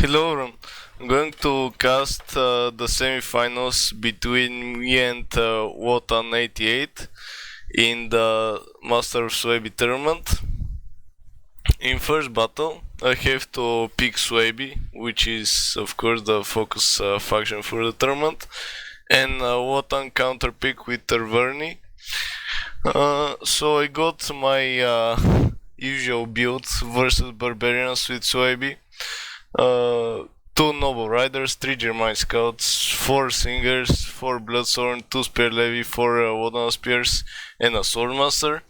Hello, everyone. I'm going to cast the semifinals between me and WOTAN88 in the Master of Suebi tournament. In first battle, I have to pick Suebi, which is of course the focus faction for the tournament, and WOTAN counter pick with Arverni. So I got my usual build versus Barbarians with Suebi. Two Noble Riders, 3 German Scouts, 4 Singers, 4 Bloodthorn, 2 Spear Levy, 4 Wotan Spears, and a Swordmaster.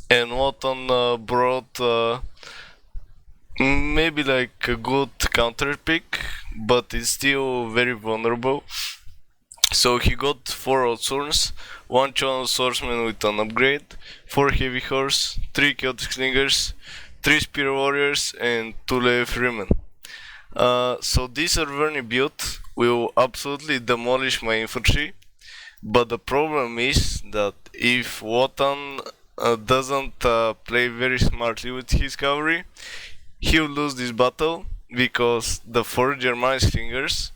And Wotan brought maybe like a good counter pick, but it's still very vulnerable. So he got 4 Outsworns, 1 Chosen Swordsman with an upgrade, 4 Heavy Horse, 3 Chaotic Slingers, 3 Spear Warriors, and 2 Leve Freemen. So this Arverni build will absolutely demolish my infantry, but the problem is that if Wotan doesn't play very smartly with his cavalry, he'll lose this battle because the 4 German Slingers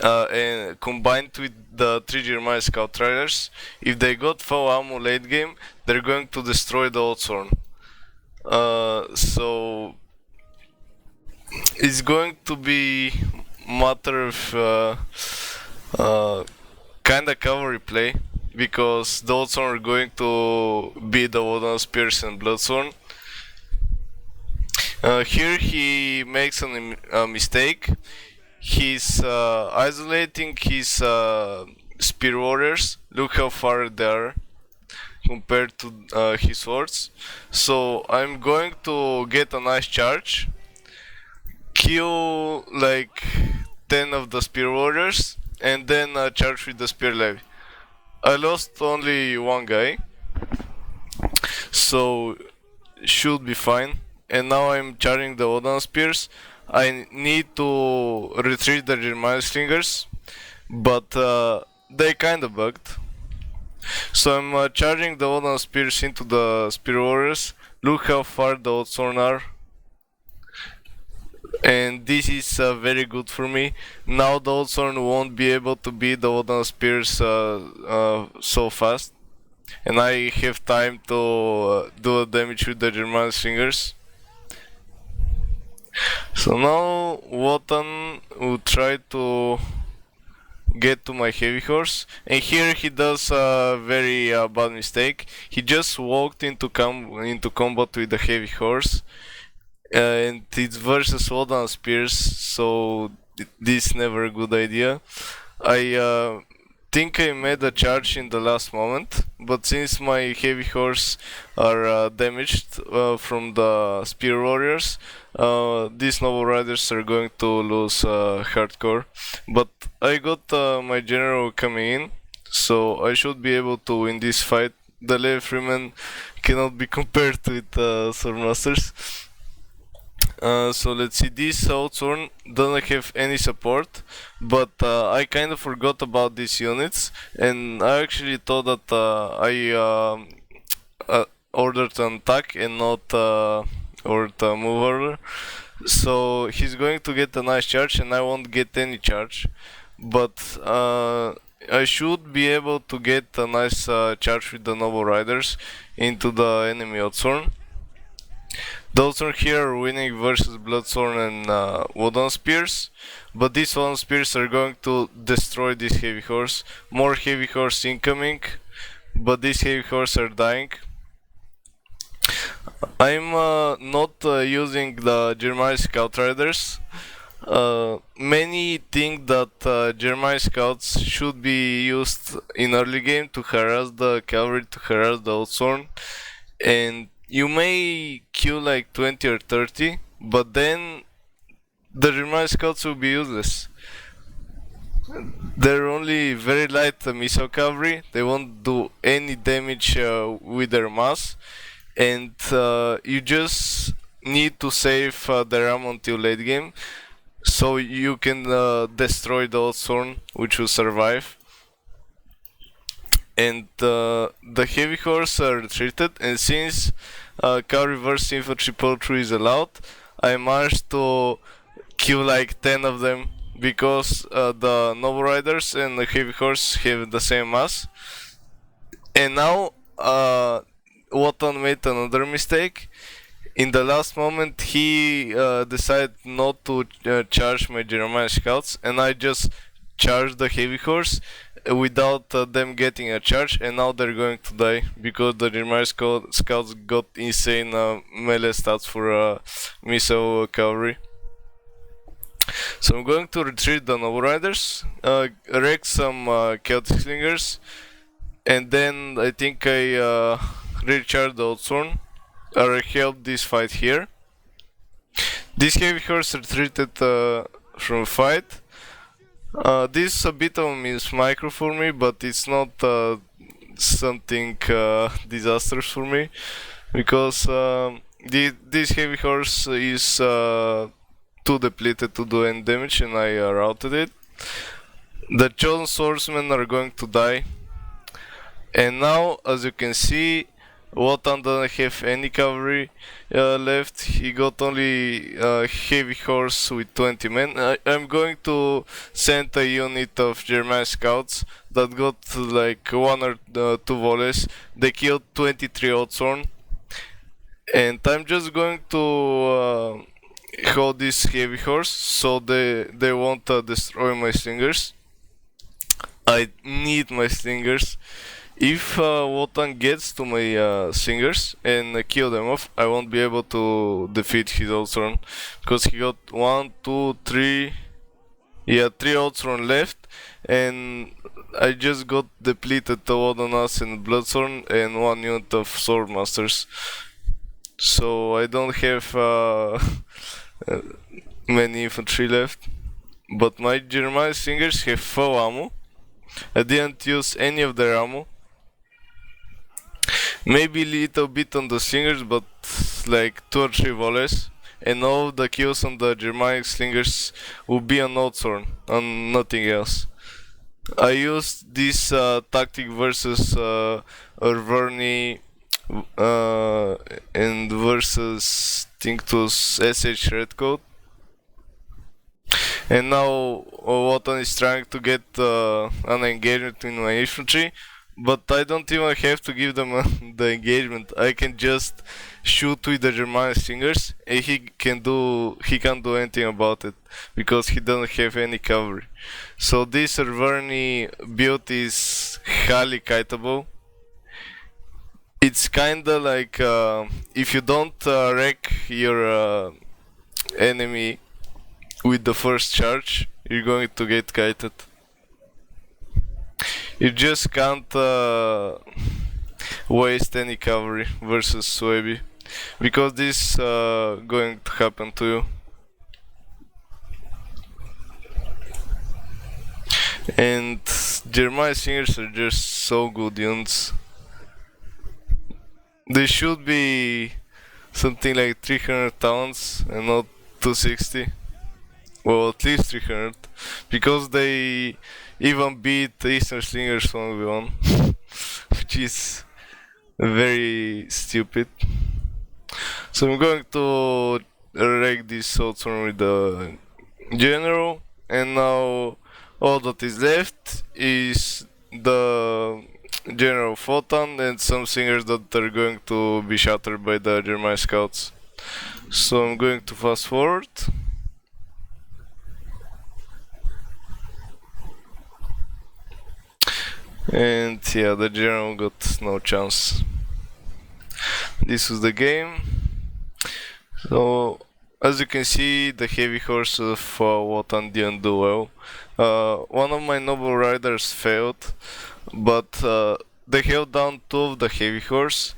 and combined with the 3 German Scout Riders, if they got full ammo late game, they're going to destroy the Outsworn. So it's going to be matter of kinda cavalry play because the Outsworn are going to beat the Wotan Spears and Bloodthorn. Here he makes a mistake. He's isolating his Spear Warriors. Look how far they are compared to his swords. So I'm going to get a nice charge, kill like 10 of the Spear Warriors, and then charge with the Spear Levy. I lost only one guy, so should be fine. And now I'm charging the Wotan Spears. I need to retreat the German Slingers, but they kinda bugged. So I'm charging the Wotan Spears into the Spear Warriors. Look how far the Outsworn are. And this is very good for me. Now the Outsworn won't be able to beat the Wotan Spears so fast. And I have time to do damage with the German Slingers. So now Wotan will try to get to my Heavy Horse, and here he does a very bad mistake. He just walked into combat with the Heavy Horse, and it's versus Wotan Spears, so this is never a good idea. I think I made a charge in the last moment, but since my Heavy Horse are damaged from the Spear Warriors, these Noble Riders are going to lose hardcore. But I got my General coming in, so I should be able to win this fight. The Leve Freemen cannot be compared with Swordmasters. So let's see, this Outsworn doesn't have any support, but I kind of forgot about these units, and I actually thought that I ordered an attack and not ordered a move order. So he's going to get a nice charge and I won't get any charge, but I should be able to get a nice charge with the Noble Riders into the enemy Outsworn. The Outsworn here are winning versus Bloodthorn and Wotan Spears, but these Wotan Spears are going to destroy this Heavy Horse. More Heavy Horse incoming, but these Heavy Horse are dying. I'm not using the German Scout Riders. Many think that German Scouts should be used in early game to harass the cavalry, to harass the Outsworn, and you may kill like 20 or 30, but then the German Scouts will be useless. They're only very light missile cavalry, they won't do any damage with their mass, and you just need to save their ammo until late game, so you can destroy the Outsworn, which will survive. And the Heavy Horse are retreated, and since cavalry versus infantry pull through is allowed, I managed to kill like 10 of them because the Noble Riders and the Heavy Horse have the same mass. And now Wotan made another mistake. In the last moment, he decided not to charge my Jeremiah scouts, and I just charged the Heavy Horse without them getting a charge, and now they're going to die because the Jeremiah scouts got insane melee stats for missile cavalry. So I'm going to retreat the Noble Riders, wreck some Chaotic Slingers, and then I think I recharge the Outsworn, or help this fight here. This Heavy Horse retreated from fight. This is a bit of a miss micro for me, but it's not something disastrous for me, because this Heavy Horse is too depleted to do any damage, and I routed it. The Chosen Swordsmen are going to die, and now, as you can see, Wotan doesn't have any cavalry left. He got only Heavy Horse with 20 men. I'm going to send a unit of German scouts that got like 1 or 2 volleys. They killed 23 Outsworn, and I'm just going to hold this Heavy Horse so they won't destroy my slingers. I need my slingers. If Wotan gets to my slingers and kill them off, I won't be able to defeat his Outsworn, because he got 1, 2, 3, 3 Outsworn left, and I just got depleted to Wodanas and Bloodthorn and 1 unit of Swordmasters. So I don't have many infantry left, but my Jeremiah slingers have full ammo. I didn't use any of their ammo. Maybe a little bit on the slingers, but like 2 or 3 volleys, and all the kills on the Germanic slingers will be on Outsworn, on nothing else. I used this tactic versus Arverni and versus, I think it was SH Redcoat. And now Wotan is trying to get an engagement in my infantry, but I don't even have to give them the engagement. I can just shoot with the Germanic slingers, and he can't do anything about it because he doesn't have any cavalry. So this Arverni build is highly kiteable. It's kinda like if you don't wreck your enemy with the first charge, you're going to get kited. You just can't waste any cavalry versus Suebi, because this is going to happen to you. And Jeremiah Singers are just so good units. They should be something like 300 talents and not 260. Well, at least 300, because they even beat Eastern Slingers 1v1, which is very stupid. So I'm going to wreck this Outsworn with the General, and now all that is left is the General Wotan and some Slingers that are going to be shattered by the German scouts. So I'm going to fast forward. And yeah, the general got no chance. This was the game. So as you can see, the Heavy Horse of Wotan didn't do well. One of my Noble Riders failed, but they held down 2 of the Heavy Horse,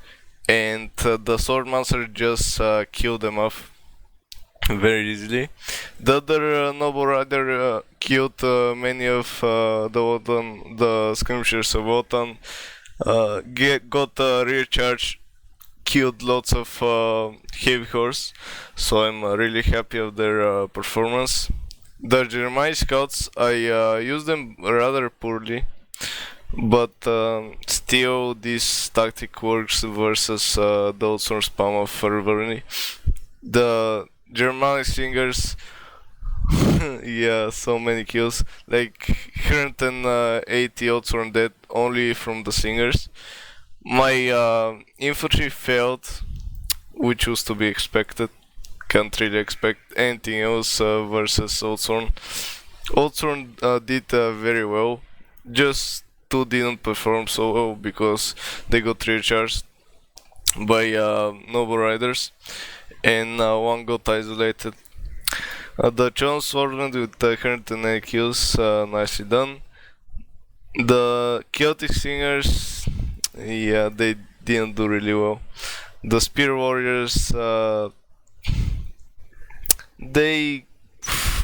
and the Swordmaster just killed them off very easily. The other Noble Rider killed many of the skirmishers of Wotan, got a rear charge, killed lots of Heavy Horse, so I'm really happy of their performance. The Jeremiah scouts, I used them rather poorly, but still this tactic works versus the Outsworn spam of Arverni. The Germanic slingers Yeah, so many kills. Like 180 odds on that only from the singers. My infantry failed, which was to be expected. Can't really expect anything else versus Oldthorn. Oldthorn did very well. Just two didn't perform so well because they got recharged by Noble Riders, and one got isolated. The Chosen Swordman with 108 kills, nicely done. The Chaotic Singers, yeah, they didn't do really well. The Spear Warriors, they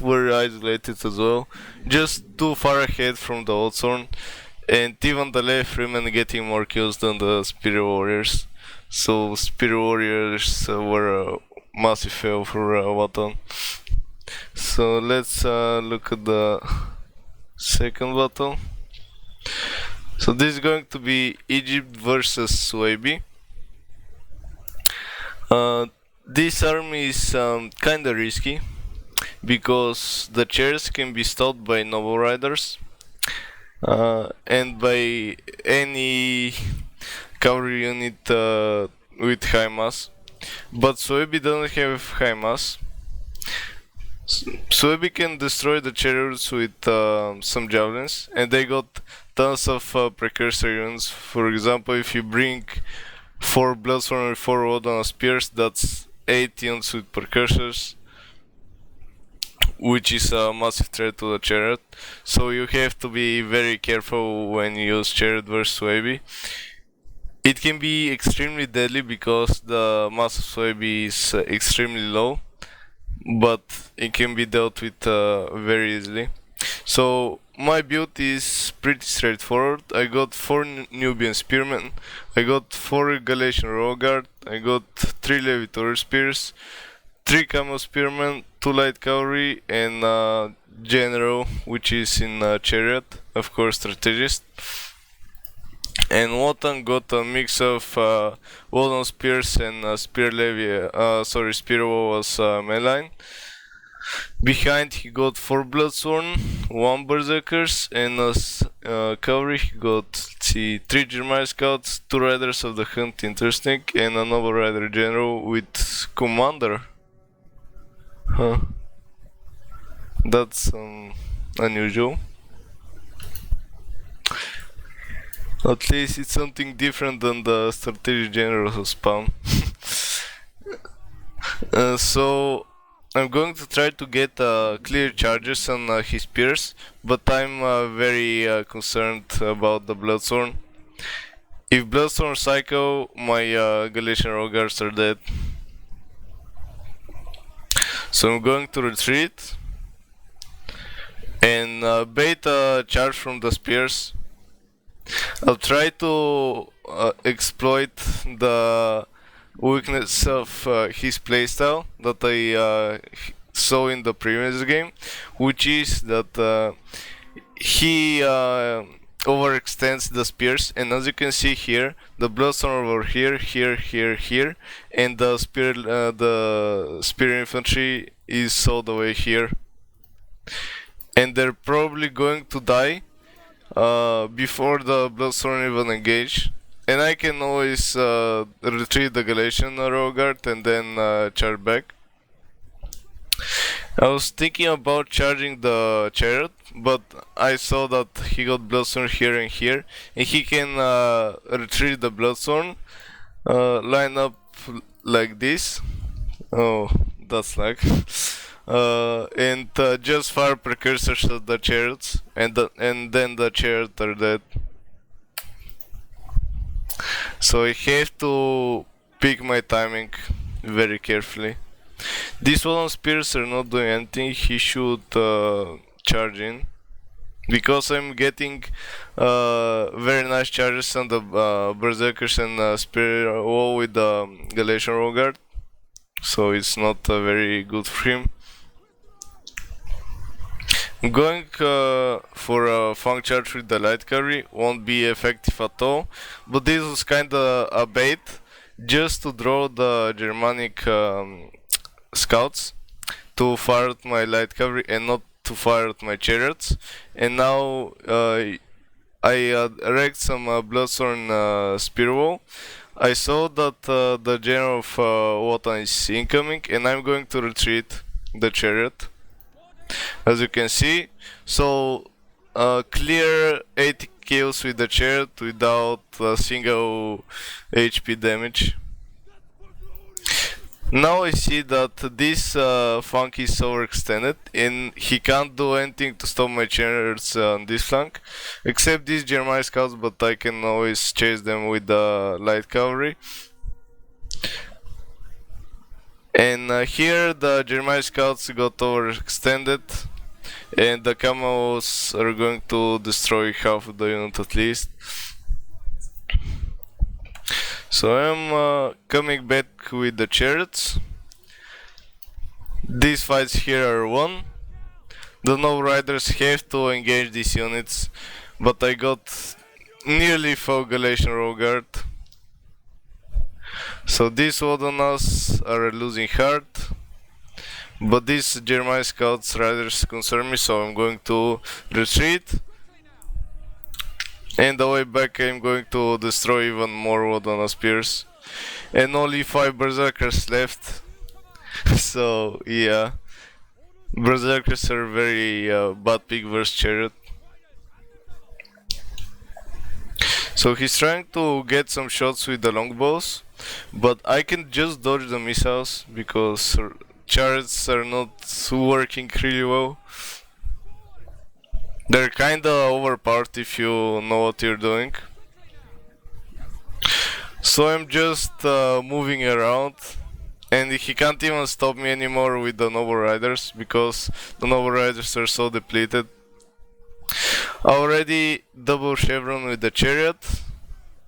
were isolated as well, just too far ahead from the Oldthorn, and even the left remain getting more kills than the Spear Warriors. So Spear Warriors were a massive fail for WOTAN. So let's look at the second battle. So this is going to be Egypt versus Suebi. This army is kinda risky because the chairs can be stopped by Noble Riders and by any cavalry unit with high mass. But Suebi doesn't have high mass. Suebi can destroy the chariots with some javelins, and they got tons of precursor units. For example, if you bring 4 Bloodstorm and 4 Wodan spears, that's 8 units with precursors, which is a massive threat to the chariot. So you have to be very careful when you use chariot versus Suebi. It can be extremely deadly because the mass of Suebi is extremely low, but it can be dealt with very easily. So my build is pretty straightforward. I got 4 Nubian Spearmen, I got 4 Galatian Roguard, I got 3 Levitor Spears, 3 Camel Spearmen, 2 Light Cavalry, and General, which is in Chariot, of course strategist. And Wotan got a mix of Wodan Spears and Spear Levi, Spear was mainline. Behind he got 4 Bloodsworn, 1 Berserkers, and as cavalry he got, let's see, 3 Germanic Scouts, 2 Riders of the Hunt, interesting, and a Noble Rider General with Commander. Huh. That's unusual. At least it's something different than the strategic generals of spawn. So I'm going to try to get clear charges on his spears, but I'm very concerned about the Bloodstorm. If Bloodstorm cycle, my Galatian Roguards are dead. So I'm going to retreat and bait a charge from the spears. I'll try to exploit the weakness of his playstyle that I saw in the previous game, which is that he overextends the spears, and as you can see here, the Bloodstorm over here, here, and the spear infantry is all the way here, and they're probably going to die before the Bloodstorm even engage. And I can always retreat the Galatian Roguard and then charge back. I was thinking about charging the chariot, but I saw that he got Bloodstorm here and here, and he can retreat the Bloodstorm, line up like this. Oh, that's like. And just fire precursors at the chariots, and then the chariot are dead. So I have to pick my timing very carefully. These Wodan spears are not doing anything. He should charge in, because I'm getting very nice charges on the berserkers and spear wall with the Galatian Roguard, so it's not very good for him. Going for a funk charge with the light carry won't be effective at all, but this was kinda a bait just to draw the Germanic scouts to fire at my light cavalry and not to fire at my chariots. And now I wrecked some Bloodthorn spear wall. I saw that the general of Wotan is incoming, and I'm going to retreat the chariot, as you can see. So clear 80 kills with the chariot without a single HP damage. Now I see that this flank is overextended and he can't do anything to stop my chariots on this flank, except these German scouts, but I can always chase them with the light cavalry. And here the German scouts got overextended, and the camels are going to destroy half of the unit at least. So I'm coming back with the chariots. These fights here are won. The no riders have to engage these units, but I got nearly full Galatian Row Guard. So these Wodanas are losing heart, but these German scouts riders concern me, so I'm going to retreat. And the way back I'm going to destroy even more Wodana spears. And only 5 berserkers left. So yeah, berserkers are very bad pick versus chariot. So he's trying to get some shots with the longbows, but I can just dodge the missiles because chariots are not working really well. They're kinda overpowered if you know what you're doing. So I'm just moving around, and he can't even stop me anymore with the Noble Riders because the Noble Riders are so depleted. Already double chevron with the chariot.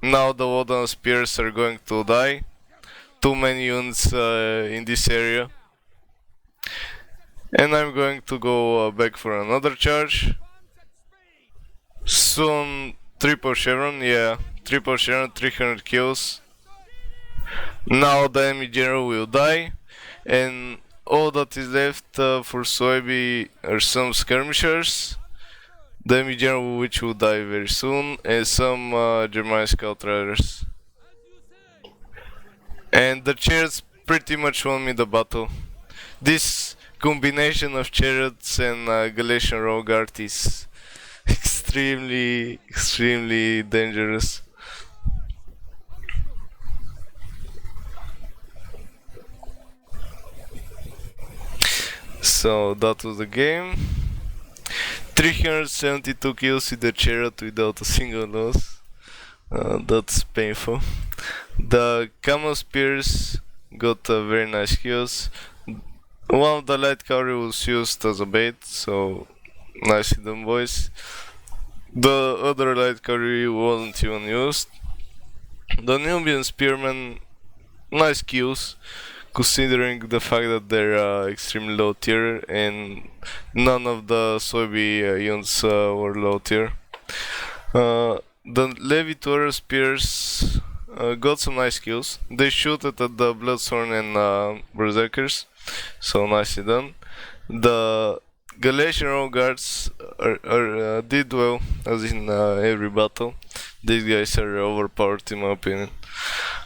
Now the Wodan spears are going to die. Too many units in this area. And I'm going to go back for another charge. Soon triple chevron, yeah, triple chevron, 300 kills. Now the enemy general will die, and all that is left for Suebi are some skirmishers, the enemy general which will die very soon, and some German scout riders. And the chariots pretty much won me the battle. This combination of chariots and Galatian Row Guard is extremely dangerous. So that was the game. 372 kills with the chariot without a single loss. That's painful. The camel spears got very nice kills. One of the light cavalry was used as a bait, so nicely done, boys. The other light cavalry wasn't even used. The Nubian spearmen, nice kills, considering the fact that they're extremely low tier and none of the Suebi units were low tier. The Levitor spears got some nice kills. They shoot at the Bloodthorn and Berserkers, so nicely done. The Galatian Row Guards did well, as in every battle. These guys are overpowered in my opinion.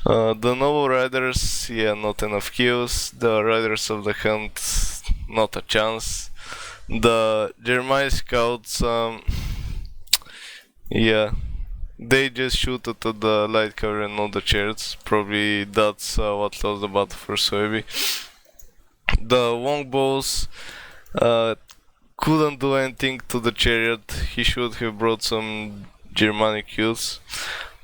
The Noble Riders, yeah, not enough kills. The Riders of the Hunt, not a chance. The German Scouts, yeah, they just shoot at the light cavalry and not the chariots. Probably that's what lost the battle for Suebi. The longbows couldn't do anything to the chariot. He should have brought some Germanic kills.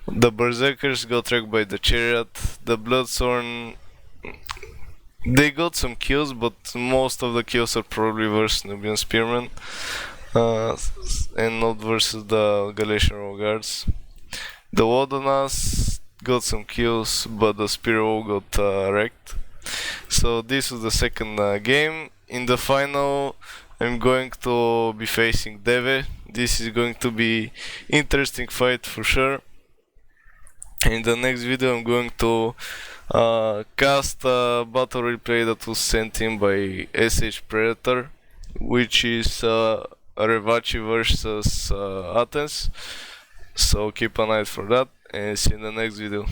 The Berserkers got wrecked by the chariot. The Bloodthorn, they got some kills, but most of the kills are probably versus Nubian Spearmen and not versus the Galatian Row Guards. The Wodanas got some kills, but the Spear Wall got wrecked. So this was the second game. In the final, I'm going to be facing Deve. This is going to be interesting fight for sure. In the next video I'm going to cast a battle replay that was sent in by SH Predator, which is Revachi versus Athens. So keep an eye for that and see you in the next video.